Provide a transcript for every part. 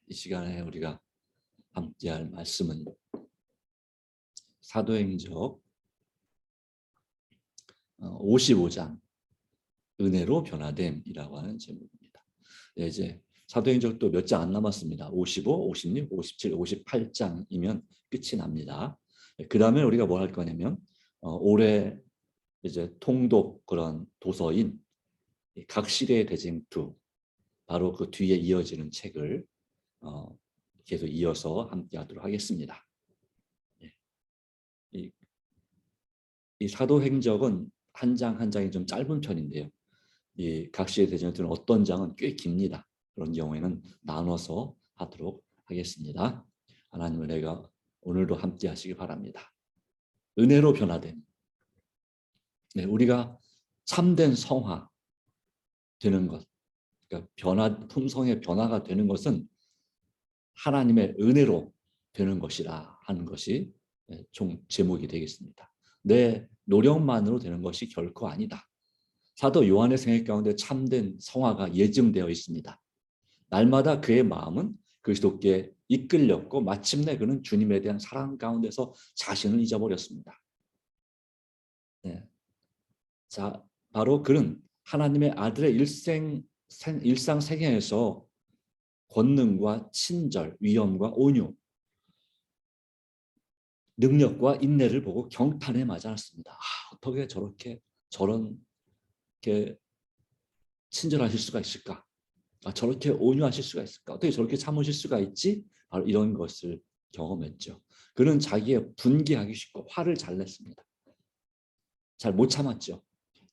이 시간에 우리가 함께할 말씀은 사도행적 55장 은혜로 변화됨이라고 하는 제목입니다. 네, 이제 사도행적도 몇 장 안 남았습니다. 55, 56, 57, 58장이면 끝이 납니다. 그 다음에 우리가 뭘 할 거냐면 올해 이제 통독 그런 도서인 각 시대의 대쟁투, 바로 그 뒤에 이어지는 책을 계속 이어서 함께 하도록 하겠습니다. 이 사도행적은 한 장 한 장이 좀 짧은 편인데요. 이 각 시의 대전투는 어떤 장은 꽤 깁니다. 그런 경우에는 나눠서 하도록 하겠습니다. 하나님의 은혜가 오늘도 함께 하시기 바랍니다. 은혜로 변화됨. 네, 우리가 참된 성화 되는 것, 그러니까 품성의 변화가 되는 것은 하나님의 은혜로 되는 것이라 하는 것이 총 제목이 되겠습니다. 내 노력만으로 되는 것이 결코 아니다. 사도 요한의 생애 가운데 참된 성화가 예증되어 있습니다. 날마다 그의 마음은 그리스도께 이끌렸고 마침내 그는 주님에 대한 사랑 가운데서 자신을 잊어버렸습니다. 네. 자, 바로 그는 하나님의 아들의 일상 생애에서 권능과 친절, 위엄과 온유, 능력과 인내를 보고 경탄에 맞지 않았습니다. 어떻게 저런 게 친절하실 수가 있을까? 저렇게 온유하실 수가 있을까? 어떻게 저렇게 참으실 수가 있지? 바로 이런 것을 경험했죠. 그는 자기의 분개하기 쉽고 화를 잘 냈습니다. 잘 못 참았죠.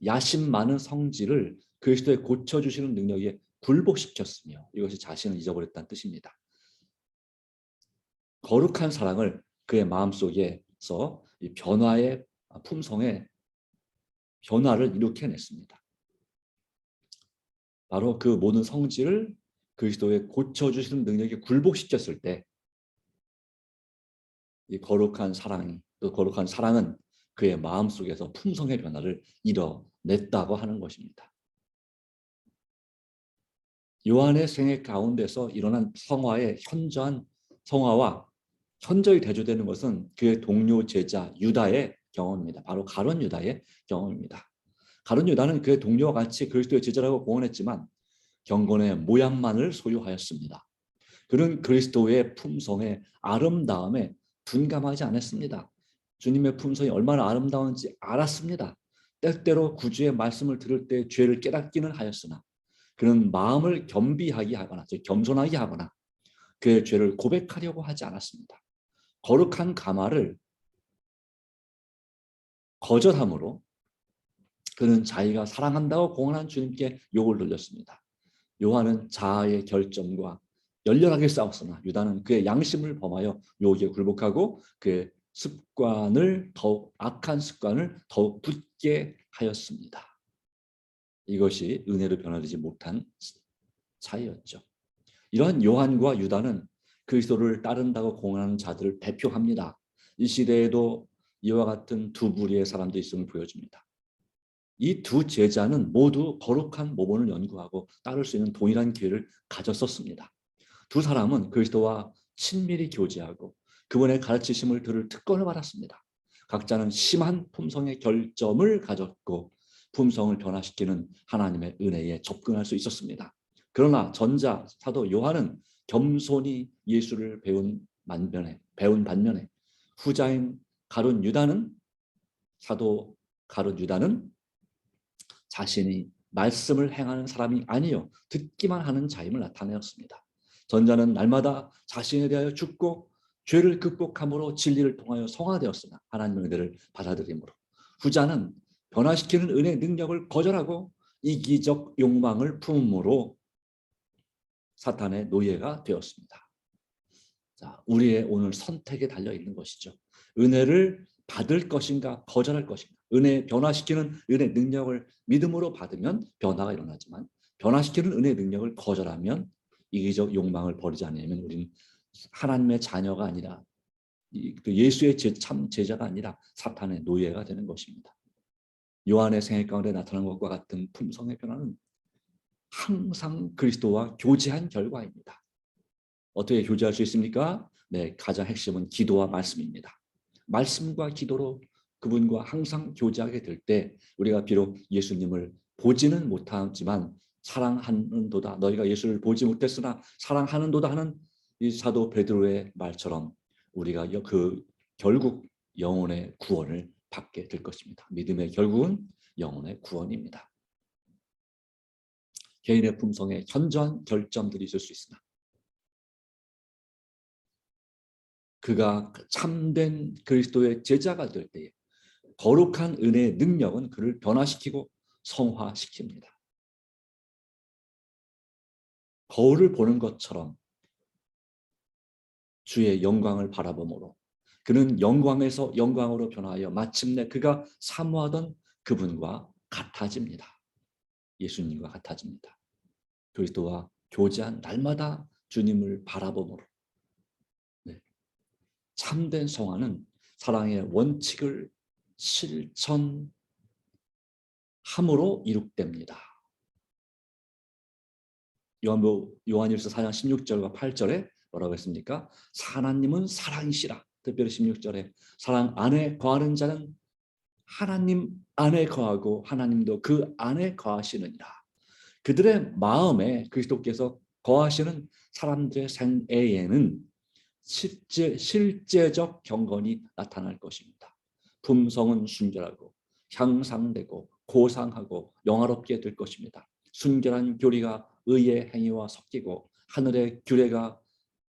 야심 많은 성질을 그리스도의 고쳐주시는 능력에 굴복시켰으며 이것이 자신을 잊어버렸다는 뜻입니다. 거룩한 사랑을 그의 마음속에서 이 변화의 품성의 변화를 일으켜냈습니다. 바로 그 모든 성질을 그리스도의 고쳐주시는 능력에 굴복시켰을 때 이 거룩한 사랑은 그의 마음속에서 품성의 변화를 이뤄냈다고 하는 것입니다. 요한의 생애 가운데서 일어난 성화와 현저히 대조되는 것은 그의 동료 제자 유다의 경험입니다. 바로 가룟 유다의 경험입니다. 가룟 유다는 그의 동료와 같이 그리스도의 제자라고 공언했지만 경건의 모양만을 소유하였습니다. 그는 그리스도의 품성의 아름다움에 둔감하지 않았습니다. 주님의 품성이 얼마나 아름다운지 알았습니다. 때때로 구주의 말씀을 들을 때 죄를 깨닫기는 하였으나 그는 마음을 겸비하게 하거나 겸손하게 하거나 그의 죄를 고백하려고 하지 않았습니다. 거룩한 가마를 거절함으로 그는 자기가 사랑한다고 공언한 주님께 욕을 돌렸습니다. 요한은 자아의 결점과 열렬하게 싸웠으나 유다는 그의 양심을 범하여 유혹에 굴복하고 그의 악한 습관을 더욱 붙게 하였습니다. 이것이 은혜로 변화되지 못한 차이였죠. 이러한 요한과 유다는 그리스도를 따른다고 공언하는 자들을 대표합니다. 이 시대에도 이와 같은 두 부류의 사람들이 있음을 보여줍니다. 이 두 제자는 모두 거룩한 모본을 연구하고 따를 수 있는 동일한 기회를 가졌었습니다. 두 사람은 그리스도와 친밀히 교제하고 그분의 가르치심을 들을 특권을 받았습니다. 각자는 심한 품성의 결점을 가졌고 품성을 변화시키는 하나님의 은혜에 접근할 수 있었습니다. 그러나 전자 사도 요한은 겸손히 예수를 배운 반면에 후자인 사도 가룟 유다는 자신이 말씀을 행하는 사람이 아니요 듣기만 하는 자임을 나타내었습니다. 전자는 날마다 자신에 대하여 죽고 죄를 극복함으로 진리를 통하여 성화되었으나 하나님의 은혜를 받아들임으로, 후자는 변화시키는 은혜의 능력을 거절하고 이기적 욕망을 품음으로 사탄의 노예가 되었습니다. 자, 우리의 오늘 선택에 달려 있는 것이죠. 은혜를 받을 것인가 거절할 것인가. 변화시키는 은혜 능력을 믿음으로 받으면 변화가 일어나지만 변화시키는 은혜 능력을 거절하면 이기적 욕망을 버리지 않으면 우리는 하나님의 자녀가 아니라 예수의 참 제자가 아니라 사탄의 노예가 되는 것입니다. 요한의 생애 가운데 나타난 것과 같은 품성의 변화는 항상 그리스도와 교제한 결과입니다. 어떻게 교제할 수 있습니까? 네, 가장 핵심은 기도와 말씀입니다. 말씀과 기도로 그분과 항상 교제하게 될 때 우리가 비록 예수님을 보지는 못하지만 사랑하는도다. 너희가 예수를 보지 못했으나 사랑하는도다 하는 이 사도 베드로의 말처럼 우리가 결국 영혼의 구원을 받게 될 것입니다. 믿음의 결국은 영혼의 구원입니다. 개인의 품성에 현저한 결점들이 있을 수 있으나 그가 참된 그리스도의 제자가 될 때에 거룩한 은혜의 능력은 그를 변화시키고 성화시킵니다. 거울을 보는 것처럼 주의 영광을 바라보므로 그는 영광에서 영광으로 변하여 마침내 그가 사모하던 그분과 같아집니다. 예수님과 같아집니다. 그리스도와 교제한 날마다 주님을 바라보므로 참된 성화는 사랑의 원칙을 실천함으로 이룩됩니다. 요한일서 4장 16절과 8절에 뭐라고 했습니까? 하나님은 사랑이시라. 특별히 16절에 사랑 안에 거하는 자는 하나님 안에 거하고 하나님도 그 안에 거하시느니라. 그들의 마음에 그리스도께서 거하시는 사람들의 생애에는 실제적 경건이 나타날 것입니다. 품성은 순결하고 향상되고 고상하고 영화롭게 될 것입니다. 순결한 교리가 의의 행위와 섞이고 하늘의 규례가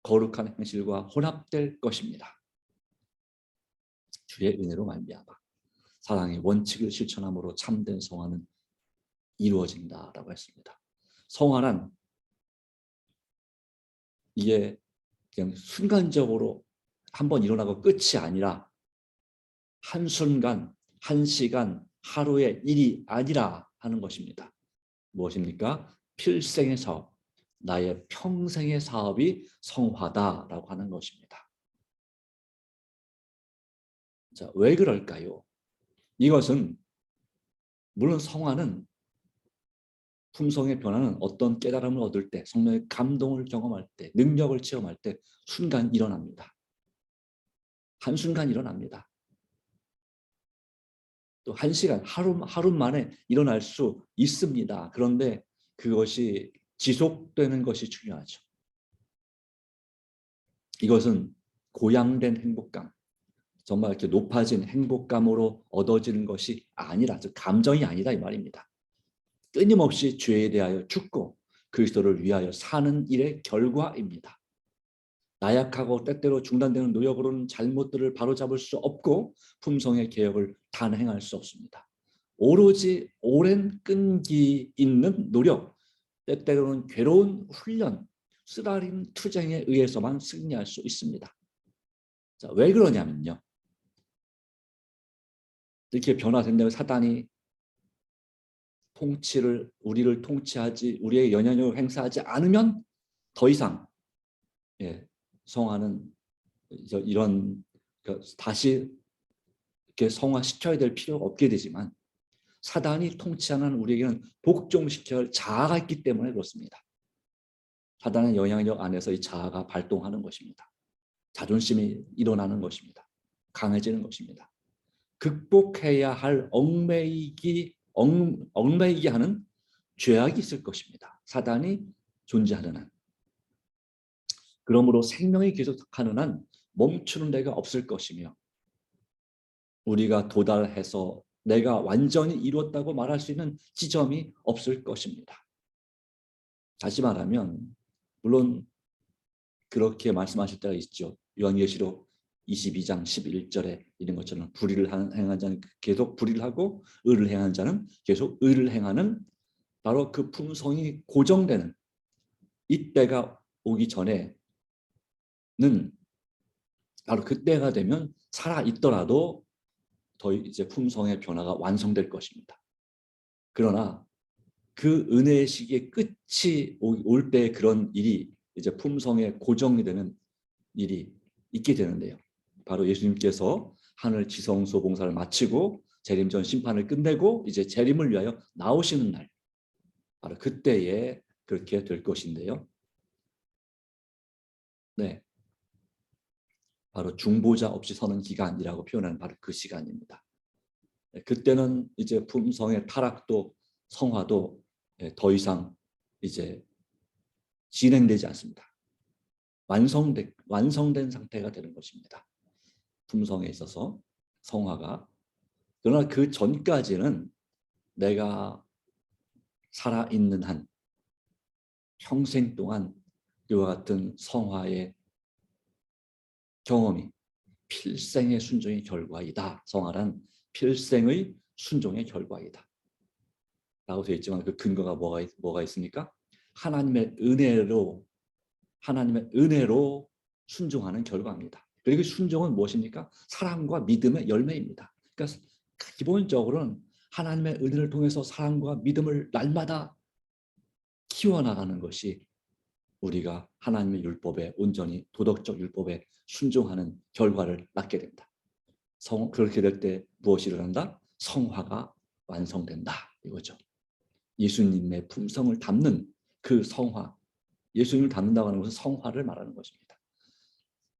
거룩한 행실과 혼합될 것입니다. 주의 은혜로 말미암아 사랑의 원칙을 실천함으로 참된 성화는 이루어진다라고 했습니다. 성화란 이게 그냥 순간적으로 한번 일어나고 끝이 아니라 한순간, 한시간, 하루의 일이 아니라 하는 것입니다. 무엇입니까? 필생의 사업, 나의 평생의 사업이 성화다라고 하는 것입니다. 자, 왜 그럴까요? 이것은 물론 성화는 품성의 변화는 어떤 깨달음을 얻을 때, 성령의 감동을 경험할 때, 능력을 체험할 때 순간 일어납니다. 한순간 일어납니다. 또 1시간, 하루 만에 일어날 수 있습니다. 그런데 그것이 지속되는 것이 중요하죠. 이것은 고양된 행복감, 정말 이렇게 높아진 행복감으로 얻어지는 것이 아니라, 즉 감정이 아니다 이 말입니다. 끊임없이 죄에 대하여 죽고 그리스도를 위하여 사는 일의 결과입니다. 나약하고 때때로 중단되는 노력으로는 잘못들을 바로잡을 수 없고 품성의 개혁을 단행할 수 없습니다. 오로지 오랜 끈기 있는 노력, 때때로는 괴로운 훈련, 쓰라린 투쟁에 의해서만 승리할 수 있습니다. 자, 왜 그러냐면요. 이렇게 변화된다고 사단이 우리를 통치하지, 우리의 영향력을 행사하지 않으면 더 이상 성화는 이런 다시 이렇게 성화시켜야 될 필요가 없게 되지만 사단이 통치하는 우리에게는 복종시켜야 할 자아가 있기 때문에 그렇습니다. 사단의 영향력 안에서 이 자아가 발동하는 것입니다. 자존심이 일어나는 것입니다. 강해지는 것입니다. 극복해야 할 얽매이게 하는 죄악이 있을 것입니다. 사단이 존재하는 한. 그러므로 생명이 계속하는 한 멈추는 데가 없을 것이며 우리가 도달해서 내가 완전히 이루었다고 말할 수 있는 지점이 없을 것입니다. 다시 말하면 물론 그렇게 말씀하실 때가 있죠. 요한계시록 22장 11절에 이런 것처럼 불의를 행하는 자는 계속 불의를 하고 의를 행하는 자는 계속 의를 행하는 바로 그 품성이 고정되는 이때가 오기 전에는 바로 그때가 되면 살아 있더라도 더 이제 품성의 변화가 완성될 것입니다. 그러나 그 은혜의 시기의 끝이 올 때 그런 일이 이제 품성의 고정이 되는 일이 있게 되는데요. 바로 예수님께서 하늘 지성소 봉사를 마치고 재림 전 심판을 끝내고 이제 재림을 위하여 나오시는 날, 바로 그때에 그렇게 될 것인데요. 네, 바로 중보자 없이 서는 기간이라고 표현하는 바로 그 시간입니다. 네, 그때는 이제 품성의 타락도 성화도 더 이상 이제 진행되지 않습니다. 완성된 상태가 되는 것입니다. 품성에 있어서 성화가. 그러나 그 전까지는 내가 살아있는 한 평생 동안 이와 같은 성화의 경험이 필생의 순종의 결과이다. 성화란 필생의 순종의 결과이다. 라고 되어 있지만 그 근거가 뭐가 있습니까? 하나님의 은혜로 순종하는 결과입니다. 그리고 순종은 무엇입니까? 사랑과 믿음의 열매입니다. 그러니까 기본적으로는 하나님의 은혜를 통해서 사랑과 믿음을 날마다 키워나가는 것이 우리가 하나님의 율법에 온전히 도덕적 율법에 순종하는 결과를 낳게 된다. 그렇게 될 때 무엇이 일어난다? 성화가 완성된다. 이거죠. 예수님의 품성을 담는 그 성화, 예수님을 담는다고 하는 것은 성화를 말하는 것입니다.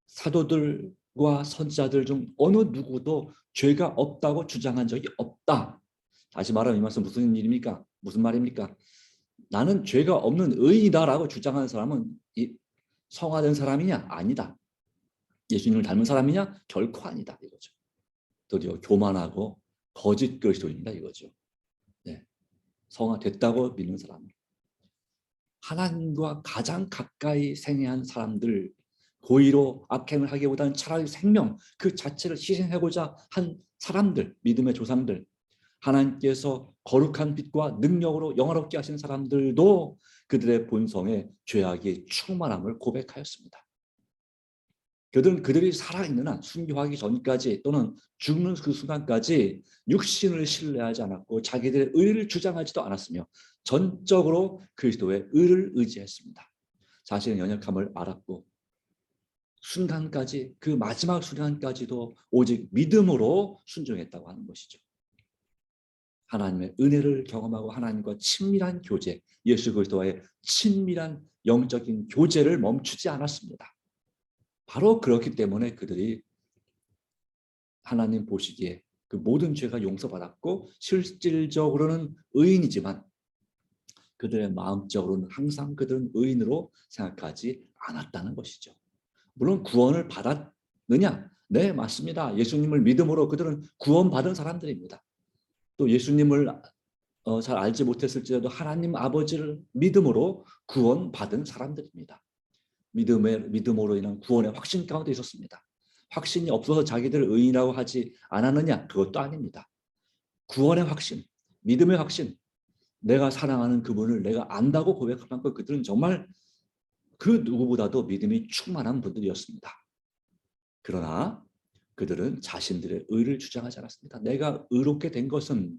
사도들과 선지자들 중 어느 누구도 죄가 없다고 주장한 적이 없다. 다시 말하면 이 말씀 무슨 일입니까? 무슨 말입니까? 나는 죄가 없는 의인이다라고 주장하는 사람은 성화된 사람이냐? 아니다. 예수님을 닮은 사람이냐? 결코 아니다. 이거죠. 도리어 교만하고 거짓 그리스도인이다 이거죠. 네. 성화됐다고 믿는 사람. 하나님과 가장 가까이 생애한 사람들, 고의로 악행을 하기보다는 차라리 생명 그 자체를 희생하고자 한 사람들, 믿음의 조상들, 하나님께서 거룩한 빛과 능력으로 영화롭게 하시는 사람들도 그들의 본성에 죄악이 충만함을 고백하였습니다. 그들이 살아있는 한 순교하기 전까지 또는 죽는 그 순간까지 육신을 신뢰하지 않았고 자기들의 의를 주장하지도 않았으며 전적으로 그리스도의 의를 의지했습니다. 자신의 연약함을 알았고 순간까지 그 마지막 순간까지도 오직 믿음으로 순종했다고 하는 것이죠. 하나님의 은혜를 경험하고 하나님과 친밀한 교제, 예수 그리스도와의 친밀한 영적인 교제를 멈추지 않았습니다. 바로 그렇기 때문에 그들이 하나님 보시기에 그 모든 죄가 용서받았고 실질적으로는 의인이지만 그들의 마음적으로는 항상 그들은 의인으로 생각하지 않았다는 것이죠. 물론 구원을 받았느냐? 네, 맞습니다. 예수님을 믿음으로 그들은 구원받은 사람들입니다. 또 예수님을 잘 알지 못했을지라도 하나님 아버지를 믿음으로 구원받은 사람들입니다. 믿음으로 인한 구원의 확신 가운데 있었습니다. 확신이 없어서 자기들을 의인이라고 하지 않았느냐? 그것도 아닙니다. 구원의 확신, 믿음의 확신, 내가 사랑하는 그분을 내가 안다고 고백할 만큼 그들은 정말 그 누구보다도 믿음이 충만한 분들이었습니다. 그러나 그들은 자신들의 의를 주장하지 않았습니다. 내가 의롭게 된 것은,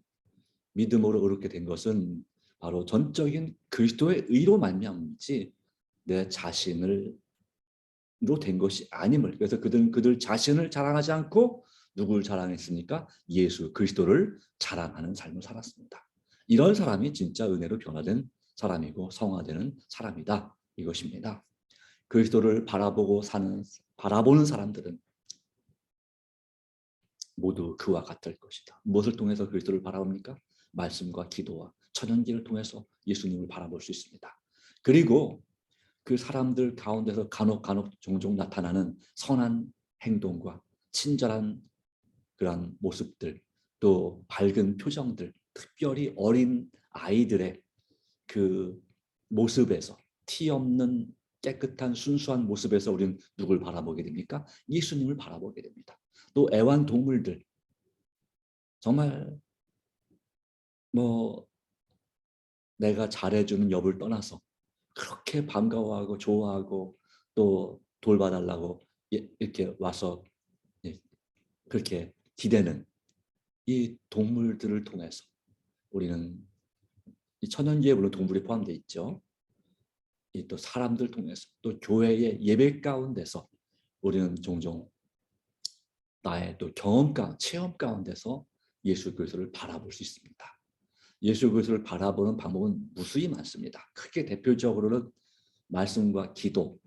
믿음으로 의롭게 된 것은 바로 전적인 그리스도의 의로 말미암지 내 자신을 된 것이 아님을. 그래서 그들 자신을 자랑하지 않고 누구를 자랑했습니까? 예수 그리스도를 자랑하는 삶을 살았습니다. 이런 사람이 진짜 은혜로 변화된 사람이고 성화되는 사람이다 이것입니다. 그리스도를 바라보는 사람들은 모두 그와 같을 것이다. 무엇을 통해서 그리스도를 바라봅니까? 말씀과 기도와 천연기를 통해서 예수님을 바라볼 수 있습니다. 그리고 그 사람들 가운데서 간혹 종종 나타나는 선한 행동과 친절한 그런 모습들, 또 밝은 표정들, 특별히 어린 아이들의 그 모습에서, 티 없는 깨끗한 순수한 모습에서 우리는 누굴 바라보게 됩니까? 예수님을 바라보게 됩니다. 또 애완동물들, 정말 뭐 내가 잘해주는 여부를 떠나서 그렇게 반가워하고 좋아하고 또 돌봐달라고 이렇게 와서 그렇게 기대는 이 동물들을 통해서 우리는 이 천연기에 물론 동물이 포함되어 있죠. 이 또 사람들 통해서 또 교회의 예배 가운데서 우리는 종종 나의 또 체험 가운데서 예수 그리스도를 바라볼 수 있습니다. 예수 그리스도를 바라보는 방법은 무수히 많습니다. 크게 대표적으로는 말씀과 기도,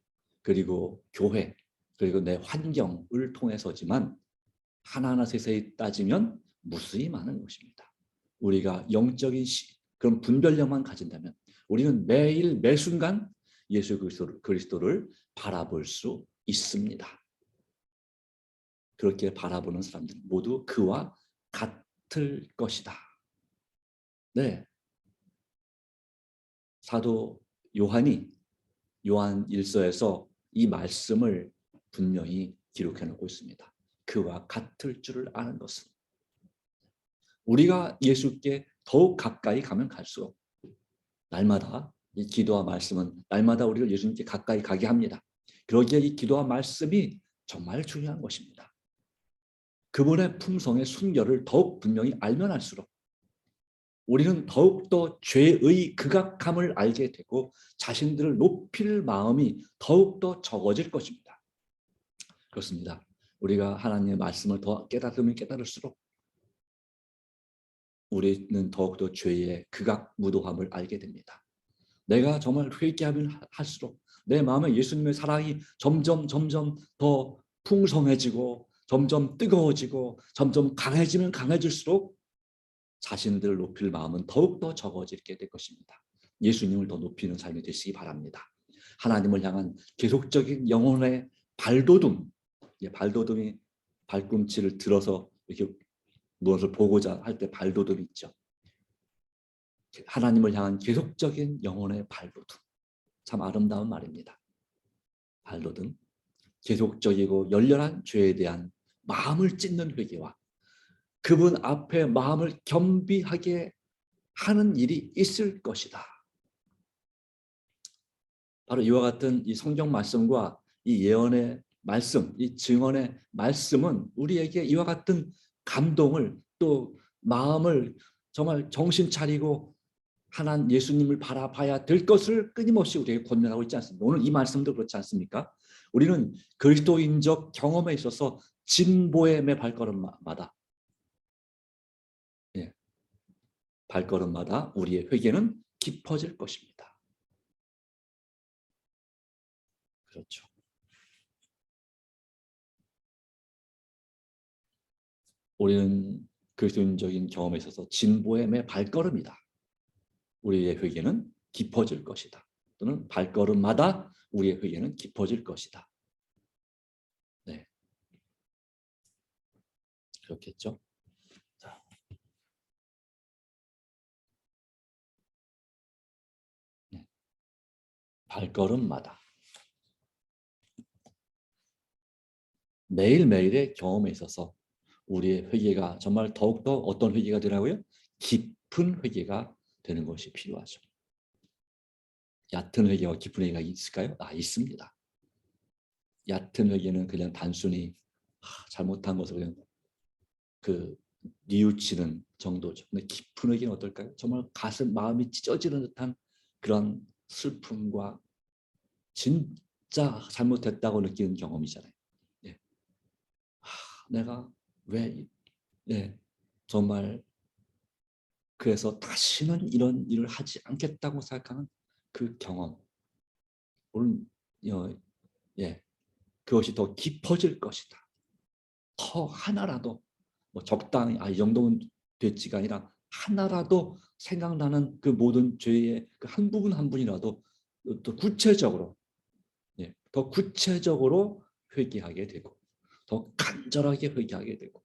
그리고 교회, 그리고 내 환경을 통해서지만 하나하나 세세히 따지면 무수히 많은 것입니다. 우리가 영적인 그런 분별력만 가진다면 우리는 매일 매순간 예수 그리스도를 바라볼 수 있습니다. 그렇게 바라보는 사람들 모두 그와 같을 것이다. 네, 사도 요한이 요한 1서에서 이 말씀을 분명히 기록해 놓고 있습니다. 그와 같을 줄을 아는 것은 우리가 예수께 더욱 가까이 가면 갈수록 날마다 이 기도와 말씀은 날마다 우리를 예수님께 가까이 가게 합니다. 그러기에 이 기도와 말씀이 정말 중요한 것입니다. 그분의 품성의 순결을 더욱 분명히 알면 알수록 우리는 더욱더 죄의 극악함을 알게 되고 자신들을 높일 마음이 더욱더 적어질 것입니다. 그렇습니다. 우리가 하나님의 말씀을 더 깨달으면 깨달을수록 우리는 더욱더 죄의 극악무도함을 알게 됩니다. 내가 정말 회개하면 할수록 내 마음에 예수님의 사랑이 점점 더 풍성해지고 점점 뜨거워지고 점점 강해지면 강해질수록 자신들을 높일 마음은 더욱더 적어지게 될 것입니다. 예수님을 더 높이는 삶이 되시기 바랍니다. 하나님을 향한 계속적인 영혼의 발돋움, 발돋움이 발꿈치를 들어서 이렇게 무엇을 보고자 할 때 발돋움이 있죠. 하나님을 향한 계속적인 영혼의 발돋움, 참 아름다운 말입니다. 발돋움, 계속적이고 열렬한 죄에 대한 마음을 찢는 회개와 그분 앞에 마음을 겸비하게 하는 일이 있을 것이다. 바로 이와 같은 이 성경 말씀과 이 예언의 말씀, 이 증언의 말씀은 우리에게 이와 같은 감동을 또 마음을 정말 정신 차리고 하나님 예수님을 바라봐야 될 것을 끊임없이 우리에게 권면하고 있지 않습니까? 오늘 이 말씀도 그렇지 않습니까? 우리는 그리스도인적 경험에 있어서 진보의 매 발걸음마다 발걸음마다 우리의 회개는 깊어질 것입니다. 그렇죠. 우리는 그리스도인적인 경험에 있어서 진보의 매 발걸음이다. 우리의 회개는 깊어질 것이다. 또는 발걸음마다 우리의 회개는 깊어질 것이다. 네, 그렇겠죠. 자. 네. 발걸음마다 매일매일의 경험에 있어서 우리의 회개가 정말 더욱더 어떤 회개가 되라고요? 깊은 회개가 되는 것이 필요하죠. 얕은 회개와 깊은 회개가 있을까요? 있습니다. 얕은 회개는 그냥 단순히 잘못한 것을 그냥 뉘우치는 정도죠. 근데 깊은 회개는 어떨까요? 정말 가슴 마음이 찢어지는 듯한 그런 슬픔과 진짜 잘못했다고 느끼는 경험이잖아요. 네. 내가 왜 정말 그래서 다시는 이런 일을 하지 않겠다고 생각하는 그 경험. 오늘 그것이 더 깊어질 것이다. 더 하나라도 적당히 이 정도는 됐지가 아니라 하나라도 생각나는 그 모든 죄의 그 한 부분 한 분이라도 더 구체적으로 더 구체적으로 회개하게 되고 더 간절하게 회개하게 되고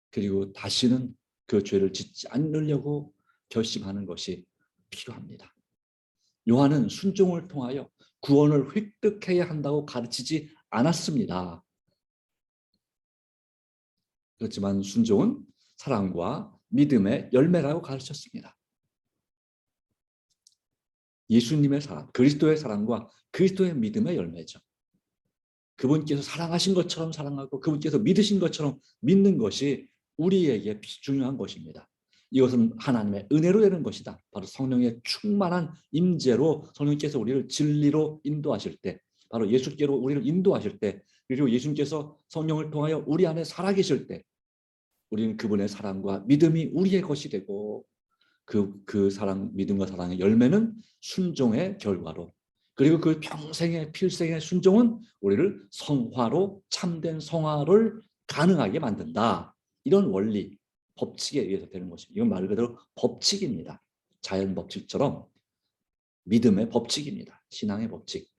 그리고 다시는 그 죄를 짓지 않으려고 결심하는 것이 필요합니다. 요한은 순종을 통하여 구원을 획득해야 한다고 가르치지 않았습니다. 그렇지만 순종은 사랑과 믿음의 열매라고 가르쳤습니다. 예수님의 사랑, 그리스도의 사랑과 그리스도의 믿음의 열매죠. 그분께서 사랑하신 것처럼 사랑하고 그분께서 믿으신 것처럼 믿는 것이 우리에게 중요한 것입니다. 이것은 하나님의 은혜로 되는 것이다. 바로 성령의 충만한 임재로 성령께서 우리를 진리로 인도하실 때, 바로 예수께로 우리를 인도하실 때, 그리고 예수님께서 성령을 통하여 우리 안에 살아계실 때 우리는 그분의 사랑과 믿음이 우리의 것이 되고 그 사랑, 믿음과 사랑의 열매는 순종의 결과로 그리고 그 평생의 필생의 순종은 우리를 성화로 참된 성화를 가능하게 만든다. 이런 원리, 법칙에 의해서 되는 것입니다. 이건 말 그대로 법칙입니다. 자연 법칙처럼 믿음의 법칙입니다. 신앙의 법칙.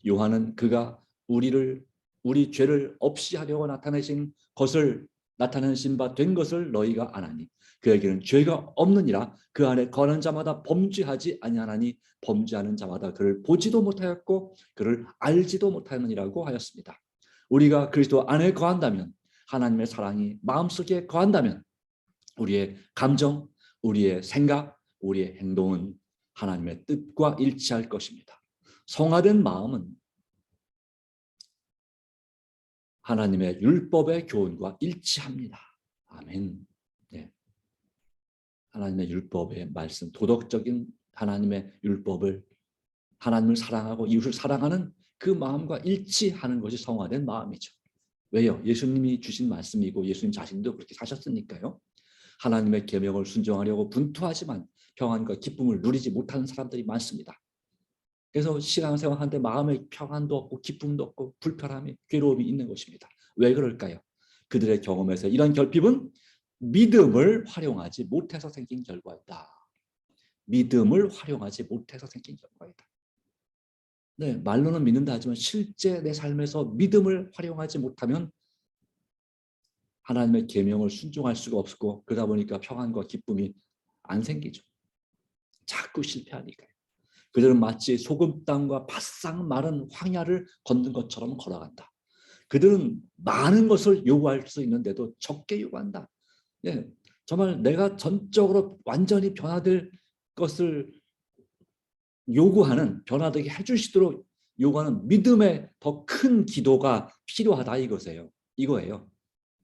요한은 그가 우리 죄를 없이 하려고 나타내신 바 된 것을 너희가 아나니 그에게는 죄가 없느니라. 그 안에 거하는 자마다 범죄하지 아니하나니 범죄하는 자마다 그를 보지도 못하였고 그를 알지도 못하느니라고 하였습니다. 우리가 그리스도 안에 거한다면, 하나님의 사랑이 마음속에 거한다면 우리의 감정, 우리의 생각, 우리의 행동은 하나님의 뜻과 일치할 것입니다. 성화된 마음은 하나님의 율법의 교훈과 일치합니다. 아멘. 네. 하나님의 율법의 말씀, 도덕적인 하나님의 율법을, 하나님을 사랑하고 이웃을 사랑하는 그 마음과 일치하는 것이 성화된 마음이죠. 왜요? 예수님이 주신 말씀이고 예수님 자신도 그렇게 사셨으니까요. 하나님의 계명을 순종하려고 분투하지만 평안과 기쁨을 누리지 못하는 사람들이 많습니다. 그래서 신앙생활하는데 마음의 평안도 없고 기쁨도 없고 불편함이, 괴로움이 있는 것입니다. 왜 그럴까요? 그들의 경험에서 이런 결핍은 믿음을 활용하지 못해서 생긴 결과이다. 믿음을 활용하지 못해서 생긴 결과이다. 네, 말로는 믿는다 하지만 실제 내 삶에서 믿음을 활용하지 못하면 하나님의 계명을 순종할 수가 없고, 그러다 보니까 평안과 기쁨이 안 생기죠. 자꾸 실패하니까요. 그들은 마치 소금 땅과 바싹 마른 황야를 걷는 것처럼 걸어간다. 그들은 많은 것을 요구할 수 있는데도 적게 요구한다. 예, 정말 내가 전적으로 완전히 변화될 것을 요구하는, 변화되게 해주시도록 요구하는 믿음의 더 큰 기도가 필요하다 이거예요.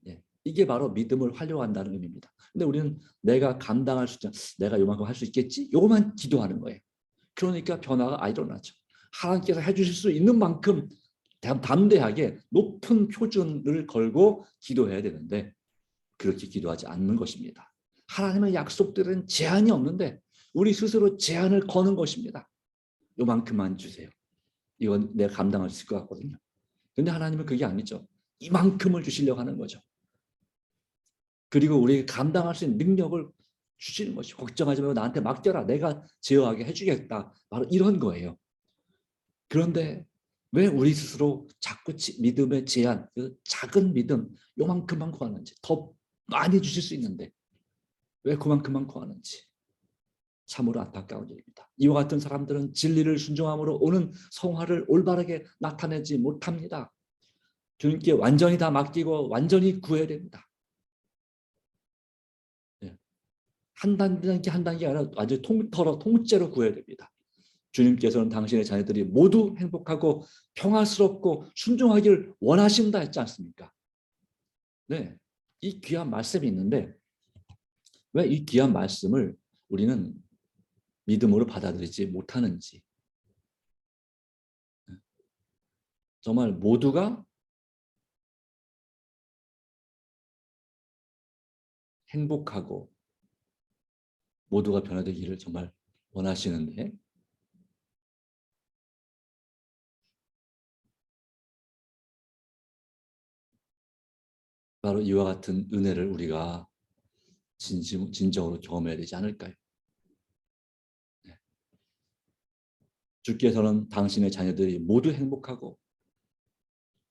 예, 이게 바로 믿음을 활용한다는 의미입니다. 근데 우리는 내가 감당할 수 있다, 내가 요만큼 할 수 있겠지, 요것만 기도하는 거예요. 그러니까 변화가 안 일어나죠. 하나님께서 해주실 수 있는 만큼 담대하게 높은 표준을 걸고 기도해야 되는데 그렇게 기도하지 않는 것입니다. 하나님의 약속들은 제한이 없는데 우리 스스로 제한을 거는 것입니다. 요만큼만 주세요. 이건 내가 감당할 수 있을 것 같거든요. 그런데 하나님은 그게 아니죠. 이만큼을 주시려고 하는 거죠. 그리고 우리에게 감당할 수 있는 능력을 주시는 것이, 걱정하지 말고 나한테 맡겨라, 내가 제어하게 해주겠다, 바로 이런 거예요. 그런데 왜 우리 스스로 자꾸 믿음의 제한, 그 작은 믿음 요만큼만 구하는지, 더 많이 주실 수 있는데 왜 그만큼만 구하는지 참으로 안타까운 일입니다. 이와 같은 사람들은 진리를 순종함으로 오는 성화를 올바르게 나타내지 못합니다. 주님께 완전히 다 맡기고 완전히 구해야 됩니다. 한 단계 아니라 완전히 통째로 구해야 됩니다. 주님께서는 당신의 자녀들이 모두 행복하고 평화스럽고 순종하기를 원하신다 했지 않습니까? 네, 이 귀한 말씀이 있는데 왜 이 귀한 말씀을 우리는 믿음으로 받아들이지 못하는지. 정말 모두가 행복하고 모두가 변화되기를 정말 원하시는데 바로 이와 같은 은혜를 우리가 진정으로 경험해야 되지 않을까요? 네. 주께서는 당신의 자녀들이 모두 행복하고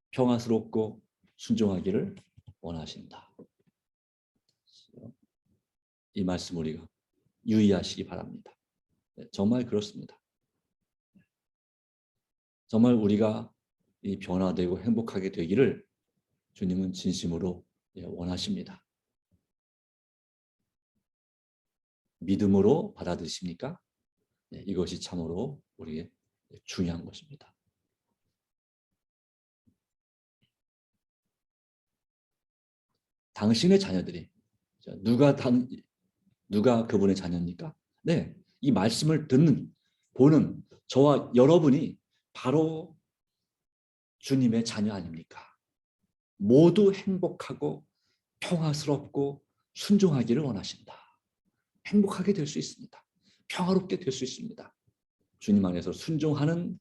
평화스럽고 순종하기를 원하신다. 이 말씀 우리가 유의하시기 바랍니다. 네, 정말 그렇습니다. 정말 우리가 이 변화되고 행복하게 되기를 주님은 진심으로 원하십니다. 믿음으로 받아들이십니까? 네, 이것이 참으로 우리의 중요한 것입니다. 당신의 자녀들이 누가 그분의 자녀입니까? 네, 이 말씀을 보는 저와 여러분이 바로 주님의 자녀 아닙니까? 모두 행복하고 평화스럽고 순종하기를 원하신다. 행복하게 될 수 있습니다. 평화롭게 될 수 있습니다. 주님 안에서 순종하는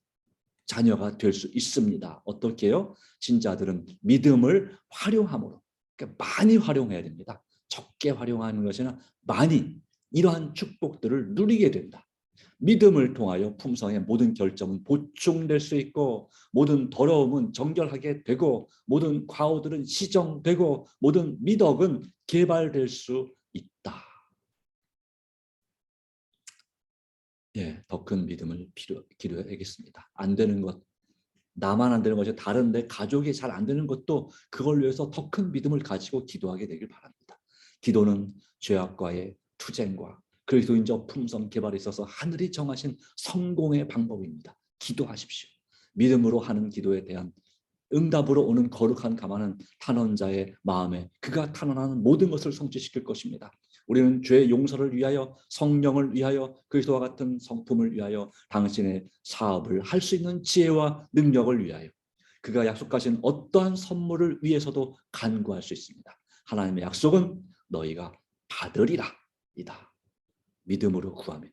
자녀가 될 수 있습니다. 어떻게요? 신자들은 믿음을 활용함으로, 그러니까 많이 활용해야 됩니다. 적게 활용하는 것이 아니라 많이 이러한 축복들을 누리게 된다. 믿음을 통하여 품성의 모든 결점은 보충될 수 있고, 모든 더러움은 정결하게 되고, 모든 과오들은 시정되고, 모든 미덕은 개발될 수 있다. 예, 더 큰 믿음을 기도해야겠습니다. 안 되는 것, 나만 안 되는 것이 다른데 가족이 잘 안 되는 것도 그걸 위해서 더 큰 믿음을 가지고 기도하게 되길 바랍니다. 기도는 죄악과의 투쟁과 그리스도인적 품성 개발에 있어서 하늘이 정하신 성공의 방법입니다. 기도하십시오. 믿음으로 하는 기도에 대한 응답으로 오는 거룩한 감화는 탄원자의 마음에 그가 탄원하는 모든 것을 성취시킬 것입니다. 우리는 죄 용서를 위하여, 성령을 위하여, 그리스도와 같은 성품을 위하여, 당신의 사업을 할 수 있는 지혜와 능력을 위하여, 그가 약속하신 어떠한 선물을 위해서도 간구할 수 있습니다. 하나님의 약속은 너희가 받으리라 이다. 믿음으로 구하면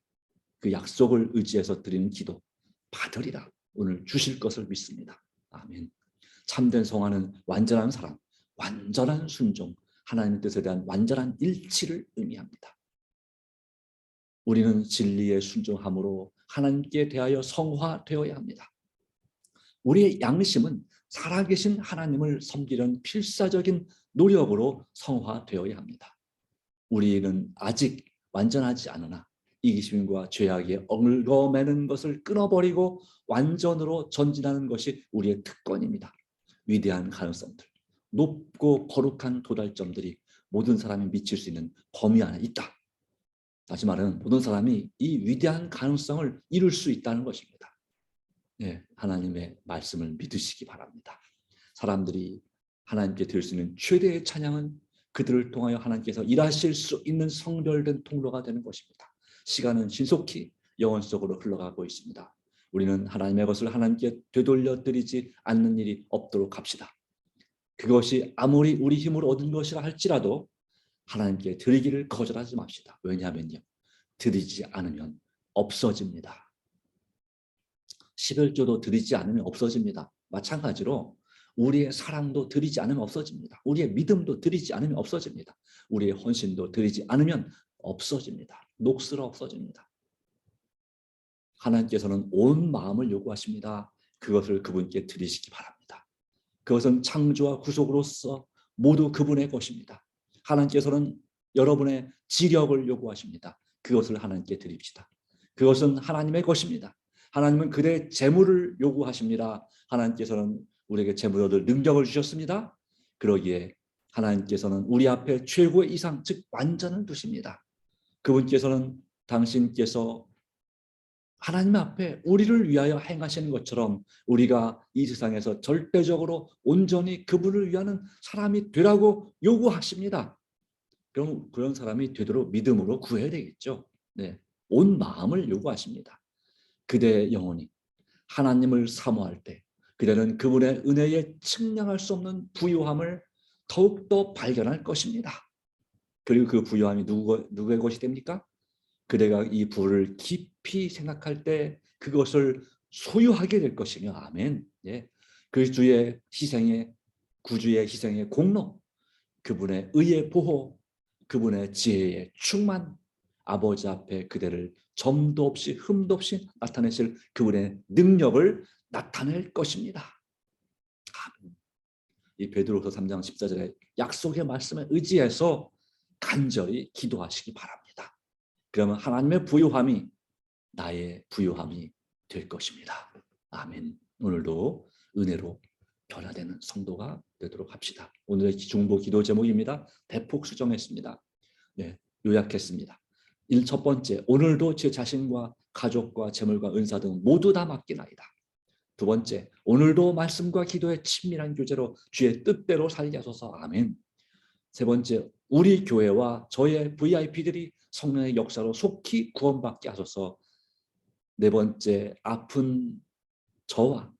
그 약속을 의지해서 드리는 기도, 받으리라 오늘 주실 것을 믿습니다. 아멘. 참된 성화는 완전한 사랑, 완전한 순종, 하나님의 뜻에 대한 완전한 일치를 의미합니다. 우리는 진리에 순종함으로 하나님께 대하여 성화되어야 합니다. 우리의 양심은 살아계신 하나님을 섬기려는 필사적인 노력으로 성화되어야 합니다. 우리는 아직 완전하지 않으나 이기심과 죄악에 얽매는 것을 끊어버리고 완전으로 전진하는 것이 우리의 특권입니다. 위대한 가능성들, 높고 거룩한 도달점들이 모든 사람이 미칠 수 있는 범위 안에 있다. 다시 말하면 모든 사람이 이 위대한 가능성을 이룰 수 있다는 것입니다. 네, 하나님의 말씀을 믿으시기 바랍니다. 사람들이 하나님께 드릴 수 있는 최대의 찬양은 그들을 통하여 하나님께서 일하실 수 있는 성별된 통로가 되는 것입니다. 시간은 신속히 영원 속으로 흘러가고 있습니다. 우리는 하나님의 것을 하나님께 되돌려 드리지 않는 일이 없도록 합시다. 그것이 아무리 우리 힘으로 얻은 것이라 할지라도 하나님께 드리기를 거절하지 맙시다. 왜냐하면요, 드리지 않으면 없어집니다. 11조도 드리지 않으면 없어집니다. 마찬가지로 우리의 사랑도 드리지 않으면 없어집니다. 우리의 믿음도 드리지 않으면 없어집니다. 우리의 헌신도 드리지 않으면 없어집니다. 녹슬어 없어집니다. 하나님께서는 온 마음을 요구하십니다. 그것을 그분께 드리시기 바랍니다. 그것은 창조와 구속으로서 모두 그분의 것입니다. 하나님께서는 여러분의 지력을 요구하십니다. 그것을 하나님께 드립시다. 그것은 하나님의 것입니다. 하나님은 그대의 재물을 요구하십니다. 하나님께서는 우리에게 재물을 얻을 능력을 주셨습니다. 그러기에 하나님께서는 우리 앞에 최고의 이상, 즉 완전을 두십니다. 그분께서는 당신께서 하나님 앞에 우리를 위하여 행하시는 것처럼 우리가 이 세상에서 절대적으로 온전히 그분을 위하는 사람이 되라고 요구하십니다. 그럼 그런 사람이 되도록 믿음으로 구해야 되겠죠. 네, 온 마음을 요구하십니다. 그대의 영혼이 하나님을 사모할 때 그대는 그분의 은혜에 측량할 수 없는 부유함을 더욱더 발견할 것입니다. 그리고 그 부유함이 누구의 것이 됩니까? 그대가 이 부를 깊이 생각할 때 그것을 소유하게 될 것이며, 아멘. 예. 그 주의 희생의, 구주의 희생의 공로, 그분의 의의 보호, 그분의 지혜의 충만, 아버지 앞에 그대를 점도 없이 흠도 없이 나타내실 그분의 능력을 나타낼 것입니다. 아멘. 이 베드로서 3장 14절의 약속의 말씀에 의지해서 간절히 기도하시기 바랍니다. 그러면 하나님의 부유함이 나의 부유함이 될 것입니다. 아멘. 오늘도 은혜로 변화되는 성도가 되도록 합시다. 오늘의 중보 기도 제목입니다. 대폭 수정했습니다. 네, 요약했습니다. 첫 번째, 오늘도 제 자신과 가족과 재물과 은사 등 모두 다 맡기나이다. 두 번째, 오늘도 말씀과 기도의 친밀한 교제로 주의 뜻대로 살게 하소서. 아멘. 세 번째, 우리 교회와 저의 VIP들이 성령의 역사로 속히 구원받게 하소서. 네 번째, 아픈 저와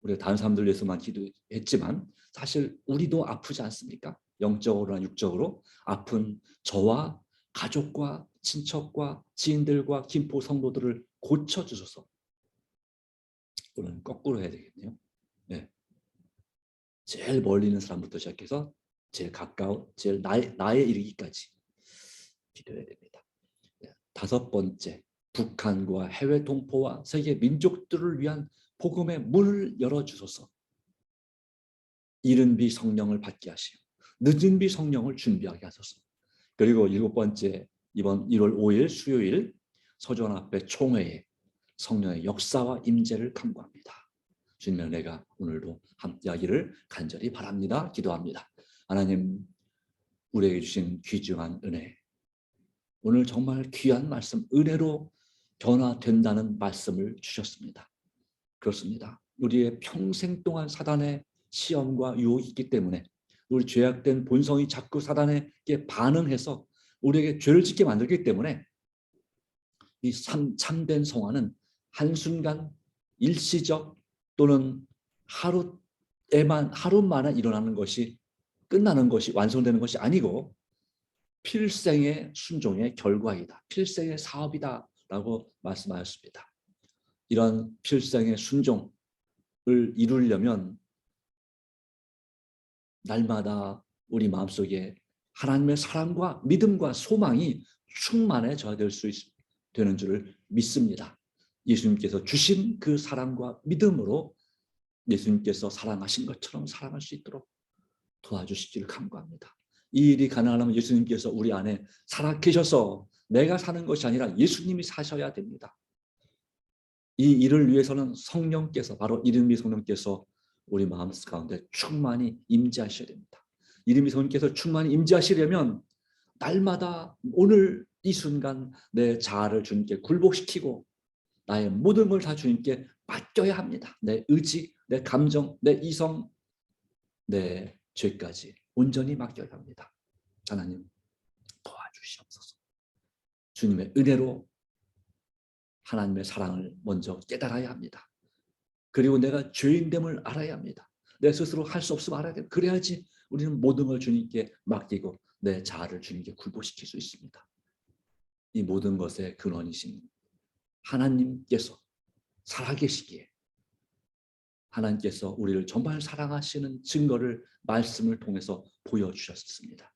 우리가 다른 사람들 위해서만 기도했지만 사실 우리도 아프지 않습니까? 영적으로나 육적으로 아픈 저와 가족과 친척과 지인들과 김포 성도들을 고쳐주소서. 오늘은 거꾸로 해야 되겠네요. 네. 제일 멀리 있는 사람부터 시작해서 제일 가까운, 제일 나에 이르기까지 기도해야 됩니다. 네. 다섯 번째, 북한과 해외 동포와 세계 민족들을 위한 복음의 문을 열어주소서. 이른 비 성령을 받게 하시고 늦은 비 성령을 준비하게 하소서. 그리고 일곱 번째, 이번 1월 5일 수요일 서주원 앞에 총회에 성령의 역사와 임재를 간구합니다. 주님의 은혜가 오늘도 함께하기를 간절히 바랍니다. 기도합니다. 하나님, 우리에게 주신 귀중한 은혜, 오늘 정말 귀한 말씀, 은혜로 변화된다는 말씀을 주셨습니다. 그렇습니다. 우리의 평생 동안 사단의 시험과 유혹이 있기 때문에 우리 죄악된 본성이 자꾸 사단에게 반응해서 우리에게 죄를 짓게 만들기 때문에 이 참된 성화는 한순간 일시적 또는 하루만에 일어나는 것이, 끝나는 것이, 완성되는 것이 아니고 필생의 순종의 결과이다. 필생의 사업이다 라고 말씀하셨습니다. 이런 필생의 순종을 이루려면 날마다 우리 마음속에 하나님의 사랑과 믿음과 소망이 충만해져야 되는 줄을 믿습니다. 예수님께서 주신 그 사랑과 믿음으로 예수님께서 사랑하신 것처럼 사랑할 수 있도록 도와주시기를 간구합니다. 이 일이 가능하려면 예수님께서 우리 안에 살아 계셔서 내가 사는 것이 아니라 예수님이 사셔야 됩니다. 이 일을 위해서는 성령께서, 바로 이름이 성령께서 우리 마음 가운데 충만히 임재하셔야 됩니다. 이름이 성령께서 충만히 임재하시려면 날마다 오늘 이 순간 내 자아를 주님께 굴복시키고 나의 모든 걸 다 주님께 맡겨야 합니다. 내 의지, 내 감정, 내 이성, 내 죄까지 온전히 맡겨야 합니다. 하나님 도와주시옵소서. 주님의 은혜로 하나님의 사랑을 먼저 깨달아야 합니다. 그리고 내가 죄인됨을 알아야 합니다. 내 스스로 할 수 없으면 알아야 됩니다. 그래야지 우리는 모든 걸 주님께 맡기고 내 자아를 주님께 굴복시킬 수 있습니다. 이 모든 것의 근원이신 하나님께서 살아계시기에 하나님께서 우리를 정말 사랑하시는 증거를 말씀을 통해서 보여주셨습니다.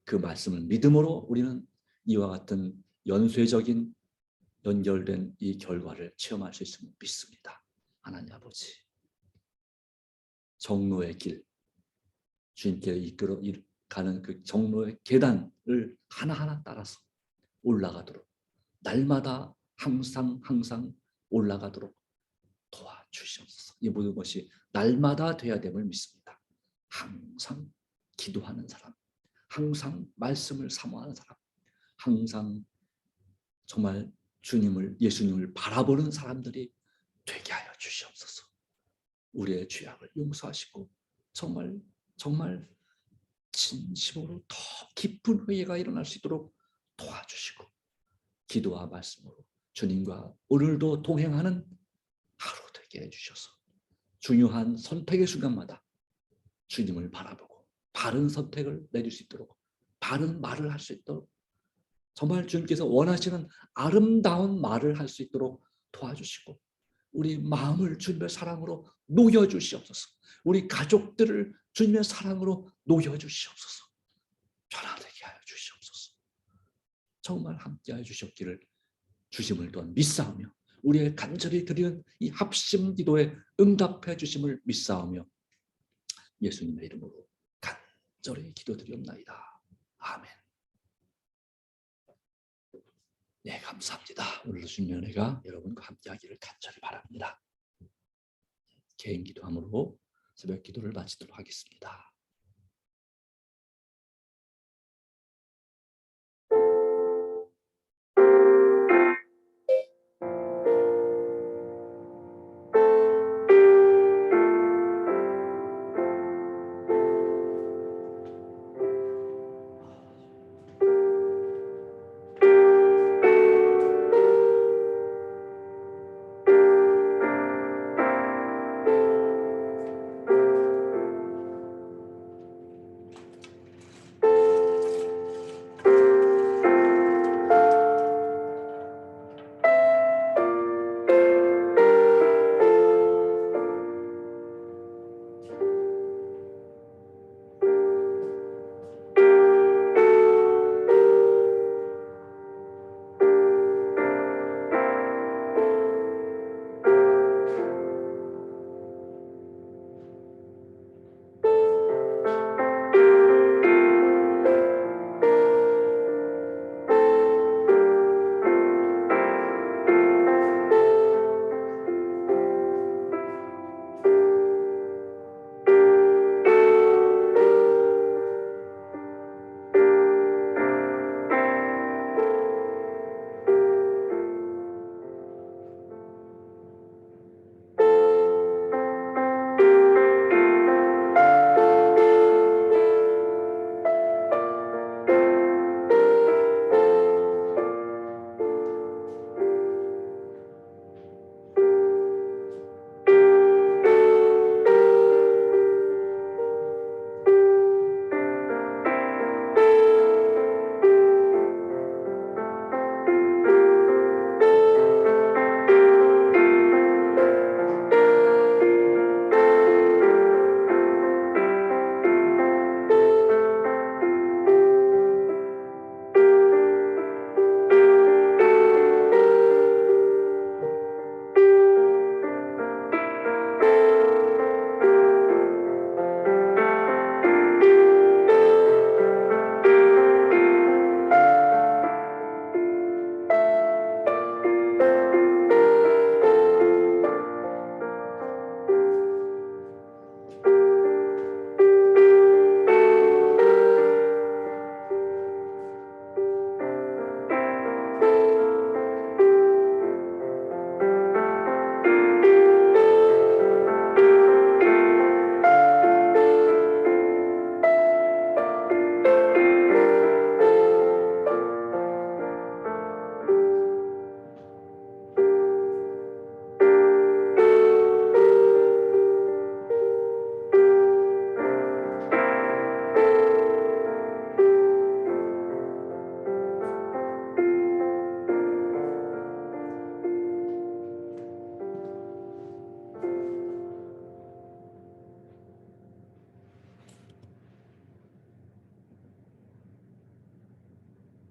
그 말씀을 믿음으로 우리는 이와 같은 연쇄적인 연결된 이 결과를 체험할 수 있음을 믿습니다. 하나님 아버지, 정로의 길, 주님께 이끌어 가는 그 정로의 계단을 하나하나 따라서 올라가도록, 날마다 항상 올라가도록 도와주시옵소서. 이 모든 것이 날마다 돼야 됨을 믿습니다. 항상 기도하는 사람, 항상 말씀을 사모하는 사람, 항상 정말 예수님을 바라보는 사람들이 되게 하여 주시옵소서. 우리의 죄악을 용서하시고 정말 진심으로 더 깊은 회개가 일어날 수 있도록 도와주시고, 기도와 말씀으로 주님과 오늘도 동행하는 하루 되게 해주셔서 중요한 선택의 순간마다 주님을 바라보고 바른 선택을 내릴 수 있도록, 바른 말을 할 수 있도록, 정말 주님께서 원하시는 아름다운 말을 할 수 있도록 도와주시고, 우리 마음을 주님의 사랑으로 녹여주시옵소서. 우리 가족들을 주님의 사랑으로 녹여주시옵소서. 변화되게 하여 주시옵소서. 정말 함께하여 주셨기를 주심을 또한 믿사오며, 우리의 간절히 드리는 이 합심 기도에 응답해 주심을 믿사오며 예수님의 이름으로 간절히 기도드리옵나이다. 아멘. 네, 감사합니다. 오늘도 주님의 은혜가 여러분과 함께하기를 간절히 바랍니다. 개인 기도함으로 새벽 기도를 마치도록 하겠습니다.